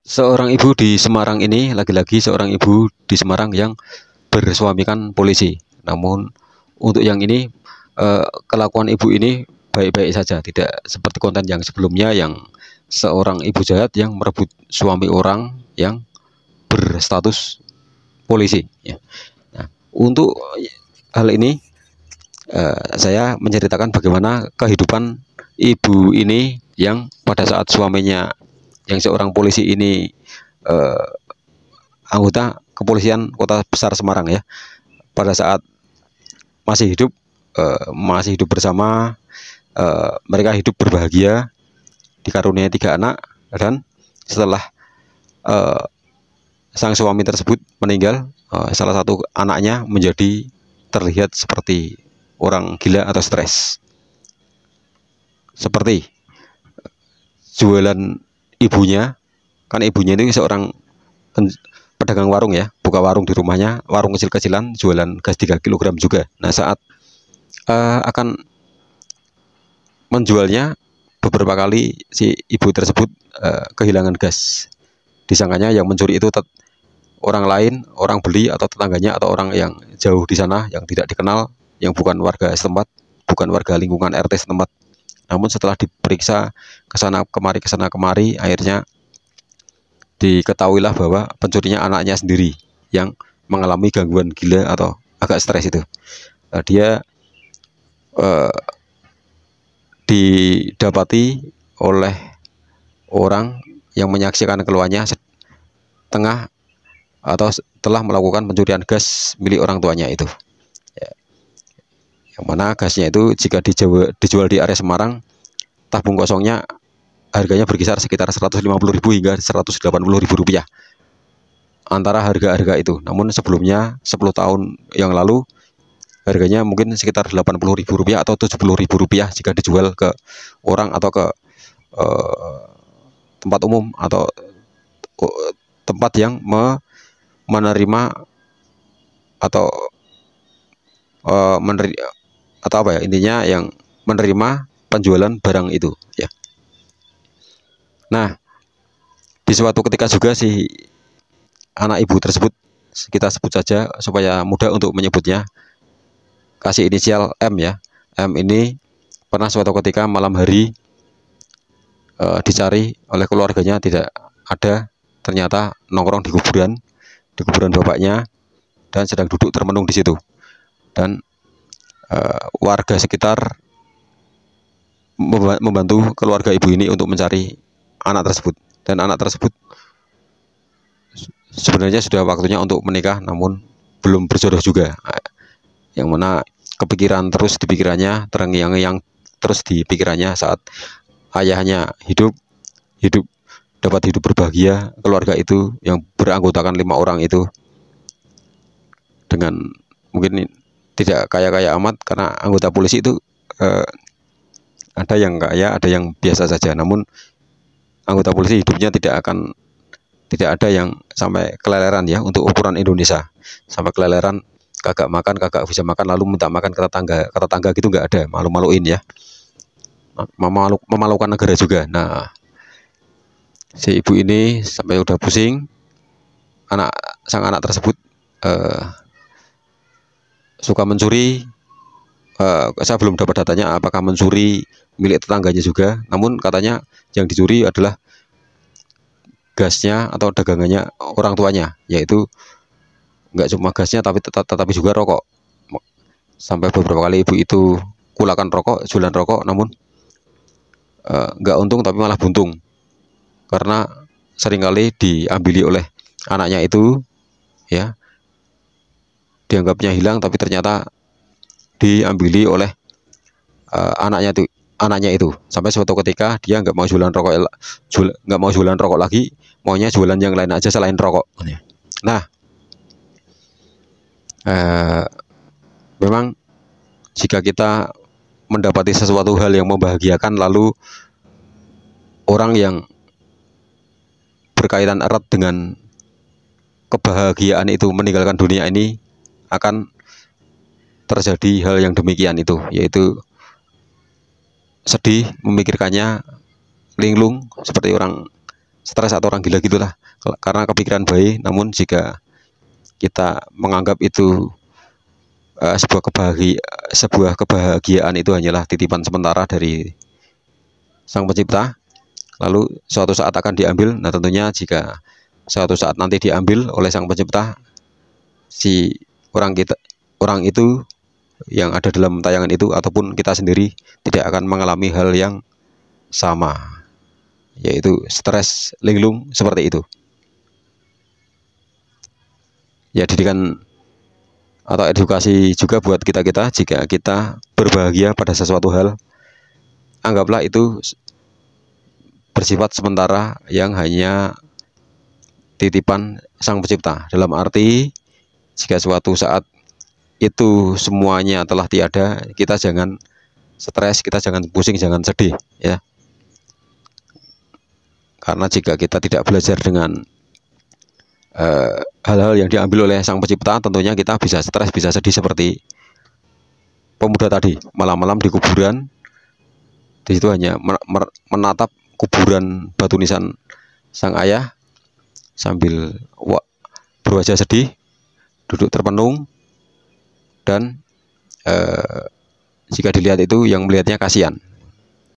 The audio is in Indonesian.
Seorang ibu di Semarang ini, lagi-lagi seorang ibu di Semarang yang bersuamikan polisi. Namun untuk yang ini, kelakuan ibu ini baik-baik saja, tidak seperti konten yang sebelumnya yang seorang ibu jahat yang merebut suami orang yang berstatus polisi. Ya. Nah, untuk hal ini, saya menceritakan bagaimana kehidupan ibu ini yang pada saat suaminya yang seorang polisi ini, eh, anggota kepolisian kota besar Semarang ya, pada saat masih hidup, bersama, mereka hidup berbahagia, dikaruniai 3 anak, dan setelah eh, sang suami tersebut meninggal, salah satu anaknya menjadi terlihat seperti orang gila atau stres, seperti jualan ibunya. Kan ibunya ini seorang pedagang warung ya, buka warung di rumahnya, warung kecil-kecilan, jualan gas 3 kg juga. Nah, saat akan menjualnya, beberapa kali si ibu tersebut kehilangan gas. Disangkanya yang mencuri itu orang lain, orang beli atau tetangganya atau orang yang jauh di sana yang tidak dikenal, yang bukan warga setempat, bukan warga lingkungan RT setempat. Namun setelah diperiksa kesana kemari, akhirnya diketahuilah bahwa pencurinya anaknya sendiri yang mengalami gangguan gila atau agak stres itu. Dia didapati oleh orang yang menyaksikan keluarnya setengah atau telah melakukan pencurian gas milik orang tuanya itu. Yang mana gasnya itu jika dijual di area Semarang, tabung kosongnya harganya berkisar sekitar 150.000 hingga 180.000 rupiah antara harga-harga itu. Namun sebelumnya 10 tahun yang lalu harganya mungkin sekitar 80.000 rupiah atau 70.000 rupiah jika dijual ke orang atau ke tempat umum atau tempat yang menerima atau atau apa ya, intinya yang menerima penjualan barang itu ya. Nah, di suatu ketika juga si anak ibu tersebut, kita sebut saja supaya mudah untuk menyebutnya, kasih inisial M ya. M ini pernah suatu ketika malam hari dicari oleh keluarganya, tidak ada, ternyata nongkrong di kuburan bapaknya dan sedang duduk termenung di situ. Dan warga sekitar membantu keluarga ibu ini untuk mencari anak tersebut, dan anak tersebut sebenarnya sudah waktunya untuk menikah namun belum berjodoh juga. Yang mana kepikiran terus di pikirannya, terngiang-ngiang terus di pikirannya saat ayahnya hidup dapat hidup berbahagia, keluarga itu yang beranggotakan 5 orang itu dengan mungkin tidak kaya-kaya amat, karena anggota polisi itu ada yang kaya, ada yang biasa saja. Namun anggota polisi hidupnya tidak ada yang sampai keleleran ya, untuk ukuran Indonesia sampai keleleran, kagak makan, kagak bisa makan lalu minta makan ke tetangga gitu, nggak ada, malu-maluin ya, memalukan negara juga. Nah, si ibu ini sampai udah pusing, sang anak tersebut suka mencuri. Saya belum dapat datanya apakah mencuri milik tetangganya juga, namun katanya yang dicuri adalah gasnya atau dagangannya orang tuanya, yaitu nggak cuma gasnya tetapi juga rokok. Sampai beberapa kali ibu itu kulakan rokok, jualan rokok, namun nggak untung tapi malah buntung, karena seringkali diambili oleh anaknya itu ya, dianggapnya hilang tapi ternyata diambili oleh anaknya itu, sampai suatu ketika dia nggak mau jualan rokok lagi, maunya jualan yang lain aja selain rokok. Nah, memang jika kita mendapati sesuatu hal yang membahagiakan, lalu orang yang berkaitan erat dengan kebahagiaan itu meninggalkan dunia ini, akan terjadi hal yang demikian itu, yaitu sedih memikirkannya, linglung seperti orang stres atau orang gila gitulah, karena kepikiran bayi. Namun jika kita menganggap itu sebuah kebahagiaan itu hanyalah titipan sementara dari Sang Pencipta, lalu suatu saat akan diambil. Nah tentunya jika suatu saat nanti diambil oleh Sang Pencipta, si orang itu yang ada dalam tayangan itu ataupun kita sendiri tidak akan mengalami hal yang sama, yaitu stres linglung seperti itu. Ya, didikan atau edukasi juga buat kita-kita. Jika kita berbahagia pada sesuatu hal, anggaplah itu bersifat sementara yang hanya titipan Sang Pencipta. Dalam arti jika suatu saat itu semuanya telah tiada, kita jangan stres, kita jangan pusing, jangan sedih ya. Karena jika kita tidak belajar dengan hal-hal yang diambil oleh Sang Pencipta, tentunya kita bisa stres, bisa sedih seperti pemuda tadi, malam-malam di kuburan. Di situ hanya menatap kuburan batu nisan sang ayah sambil berwajah sedih, duduk terpenung, dan jika dilihat itu yang melihatnya kasihan.